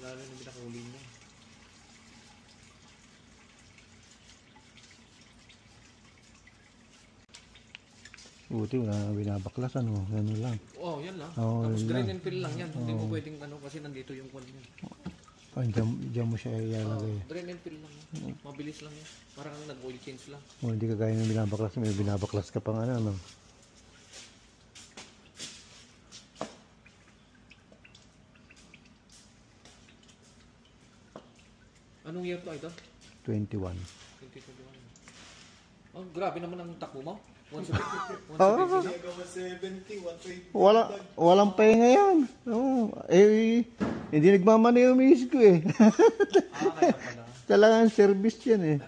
Lalo na pinakahuli mo. Buti wala na binabaklas, ano, gano'n lang. Oo, yan lang. Oo, Tapos yun drain lang. and fill lang yan. Hindi mo pwedeng ano kasi nandito yung kwan yan. Ay, dyan mo siya ilalagay. Drain and fill lang yan. Mabilis lang yan. Parang nag-oil change lang. O, hindi ka gaya ng binabaklas. May binabaklas ka pang ano, no? Anong year to ito? 21. 2021. Oh, grabe naman ang takbo mo. 170. 170, 120. Walang pahinga yan. Oo. Hindi nagmamana yung miss ko eh. Kaya pala. Talagang service yan eh.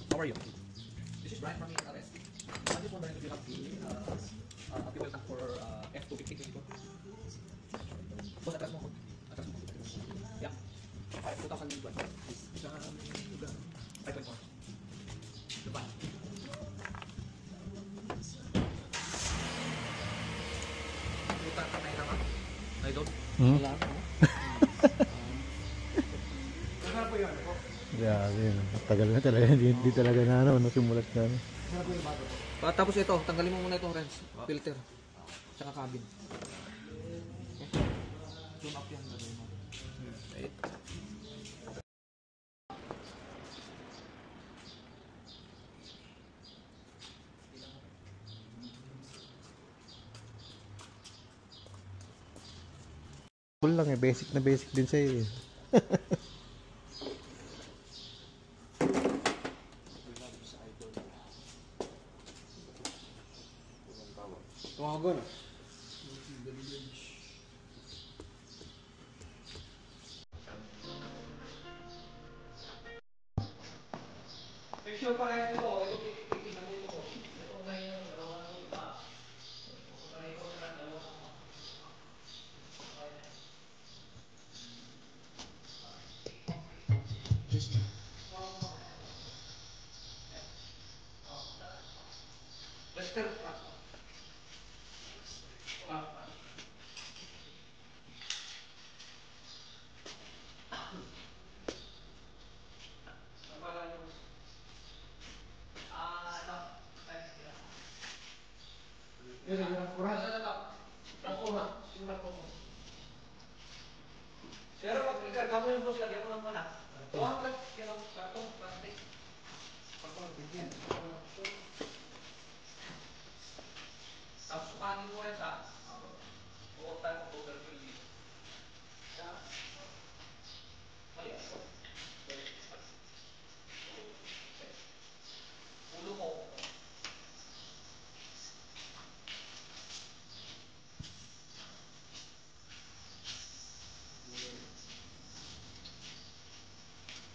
How are you? This is Brian from ERS. I'm just wondering if you have the fuel tank for F250 Boss, atras mo. Atras mo. Yeah. 2,000 liban. Sa lugar. 5.4. Lupa. Lutar ka na naman. Idol? Wala ako. Kaya po yun ako. Grabe yun. Tagal na talaga. Hindi talaga na ano. Nasimulat na ano. Tapos ito, tanggalin mo muna itong wrench. Filter. Tsaka cabin. Okay. Tune up yan. Right. Cool lang eh. Basic na basic din sa'yo eh. Tumagon. Picture pa rin ito. Ito mo ito. Ito ngayon. Lester. Pero pag kamu yung boss, lagyan mo ng mana. Tuwang lang, kailang karton, plastic. Pagpapagpigyan. Tapos sukanin mo yan sa huwag tayo ng total fill dito. Mali. Ulo mo.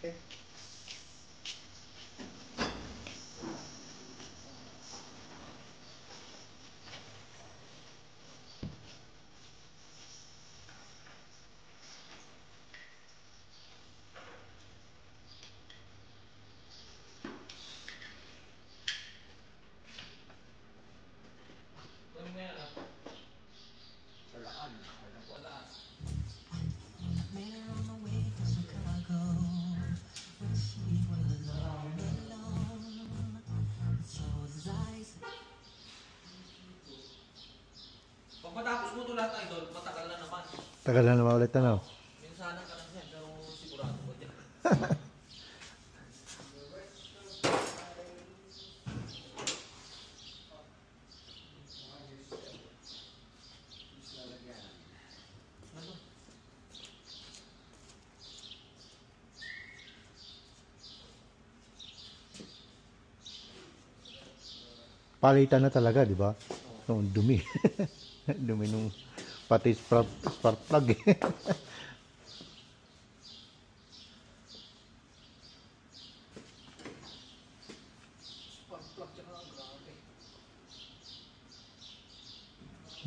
Okay. lahat ng idol, matagal na naman. Tagal na naman ulit ano. Minsanan ka lang yan, pero sigurado ko dyan. Palitan na talaga, di ba? No, dumi. Dumi nung pati spark plug eh.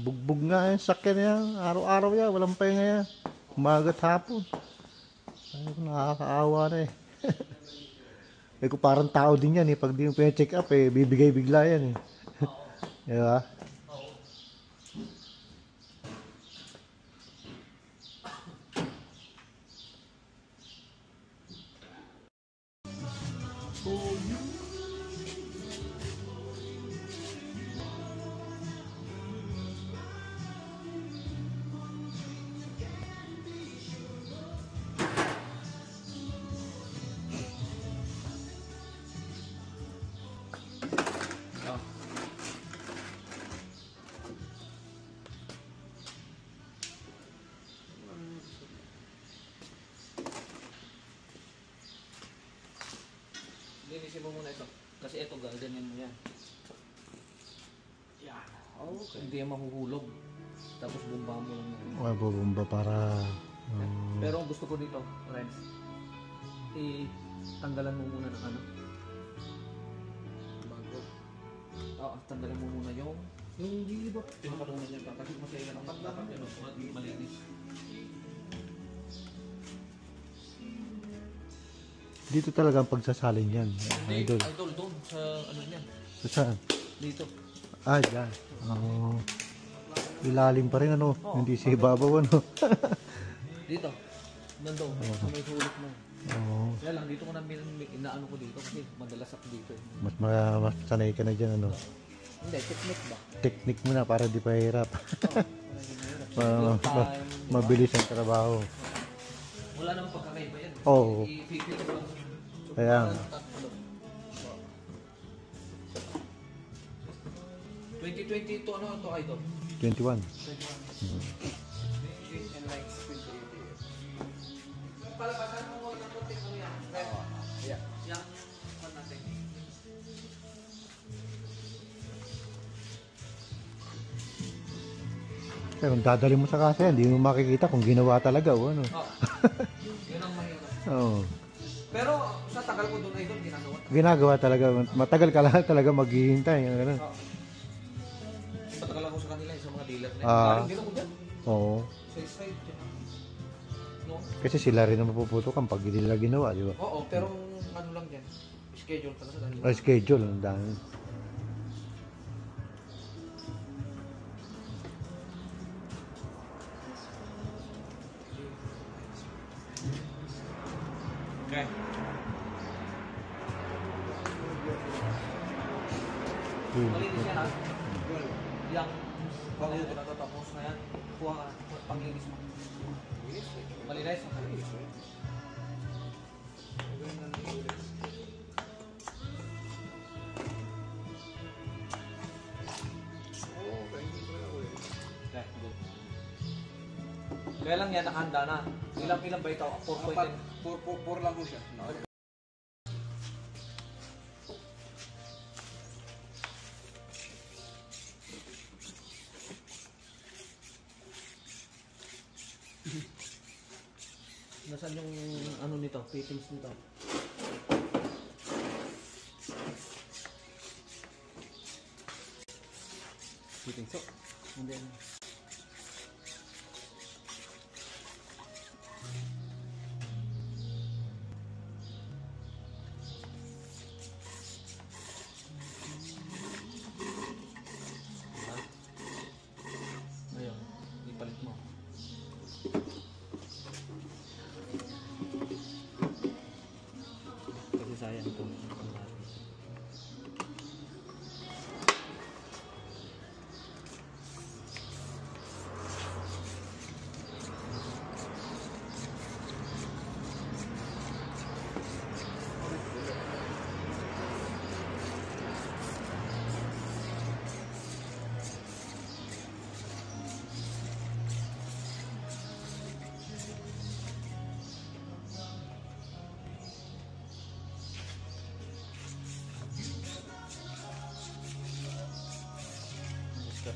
Bugbog nga yung sakyan niya. Araw-araw yan. Walang pahinga yan. Umaga't hapon. Ay, nakakaawa na eh. Eh kung parang tao din yan eh. Pag di mo pina-check up eh, bibigay bigla yan eh. Diba? Linisin mo muna ito. Kasi ito, ganyan mo yan. Yan. Okay. Hindi yan mahuhulog. Tapos bumba mo lang yan. Okay, bumba para... Pero ang gusto ko dito, Renz, tanggalan mo muna ng ano. Bago. Oo, tanggalan mo muna yung gilibot. Pinakalunan niya pa. Kasi masaya ng pagkakang yun. Malinis. Dito talaga ang pagsasalin yan. Idol. Idol, doon sa ano niya. Saan? Dito. Ah, dyan. Ilalim pa rin ano. Hindi sa ibabaw ano. Dito. Nandun. Sa may sulit mo. Oo. Kaya lang, dito ko na inaano ko dito kasi madalas ako dito. Mas sanay ka na dyan ano. Hindi, technique ba? Technique mo na para di pa hirap. Oo. Mabilis ang trabaho. Wala namang pagkakaiba yan. Oo. I-feel ko lang. Kaya. 2022 ano ito idol? 21. Palabasan mo ng konti ano yan? Yeah. Yang ano natin. Pero kung dadali mo sa kasa yan, hindi mo makikita kung ginawa talaga o ano. Oo. Yun ang mahirap. Oo. Pero sa tagal ko doon idol, ginagawa. Ginagawa talaga. Matagal ka lang talaga maghihintay. Ganun. Oo. Matagal ako sa kanila sa mga dealer na. Parang ginawa ko dyan. Oo. Sa side dyan. No? Kasi sila rin ang mapuputukan pag hindi nila ginawa, di ba? Oo, pero ano lang dyan. Schedule talaga. Schedule, ang dami. Okay. Malinis yan ha. Yang bago ko natatapos na yan. Kuha ka. Panglinis mo. Malinis. Okay, good. Kaya lang yan, nakahanda na. Ilang ba ito? 4.10? 4 lang po siya. Nasaan yung ano nito? Fittings nito? Fittings so. And then ayun, ipalit mo. Kasi sayang ito.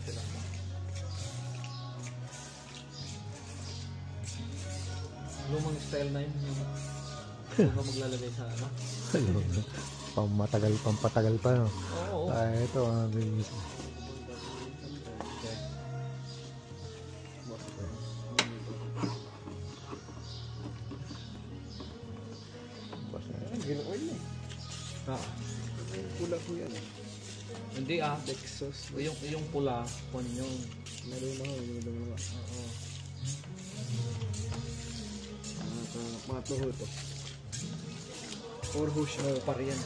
sila. Lumang style na yun. Huwag ka maglalagay sa ano. Pampatagal pa, no? Oo. Ay, ito, bilis. Gino-oil na eh. Ah. Pula po yan. Hindi Texas. Yung pula, kung yung... Marunong mga. Oo. Mga tuho to. Or hush. Oo, pa rin.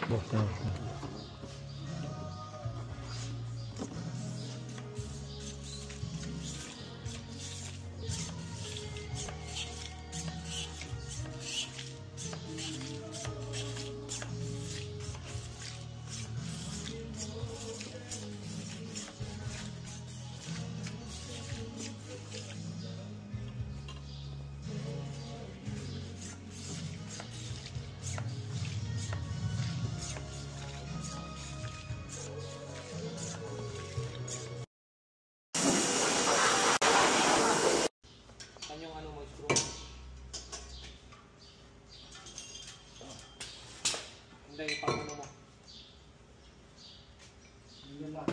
Boss na. Saan yung ano mo, screw? Hindi, pang ano mo. Yan lang.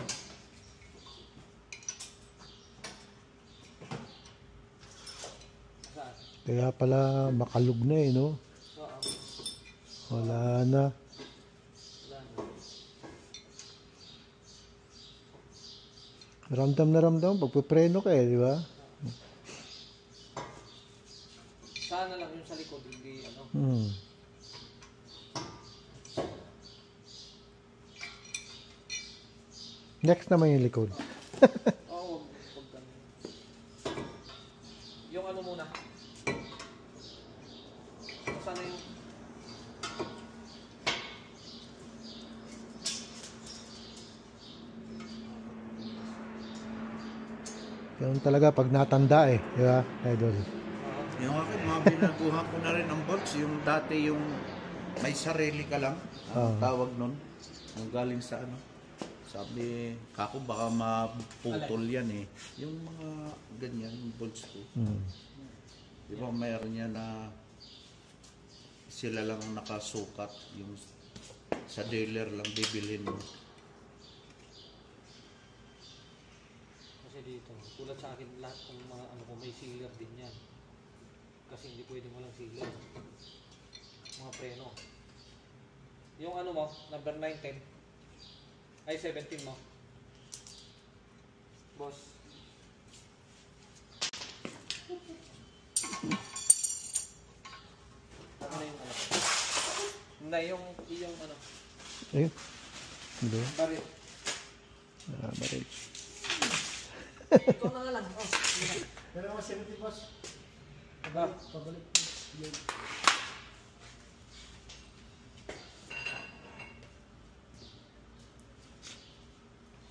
Saan? Kaya pala makalug na eh, no? Oo. Wala na. Wala na. Ramdam na ramdam, pagpipreno ka eh, di ba? Sana lang yung sa likod, hindi ano. Hmm. Next naman yung likod. Oo, wag ganun. Yung ano muna. Sana yung... Ganun talaga pag natanda eh, di ba, idol? Yung akin, mga binaguhan ko na rin ang bolts. Yung dati yung may sarili ka lang. Ang tawag nun. Ang galing sa ano. Sabi, kako baka maputol yan eh. Yung mga ganyan, yung bolts ko. Hmm. Di ba mayroon yan na sila lang ang nakasukat. Yung sa dealer lang bibilhin mo. Kasi dito, tulad sa akin lahat ng mga ano ko may sealer din yan. Kasi hindi pwedeng walang sealer. Mga preno. Yung ano mo, number 9, 10. Ay, 17 mo. Boss. Ano na yung ano? Hindi, yung ano. Ayun. Hindi. Baril. Baril. Ikaw na nga lang. Oh, Pero mga 70 boss. pabalik.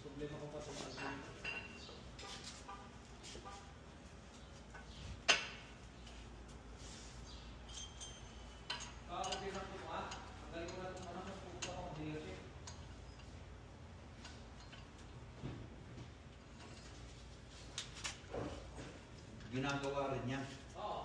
Problema ko pa sa mga agad. Ginagawa rin yan. Oo.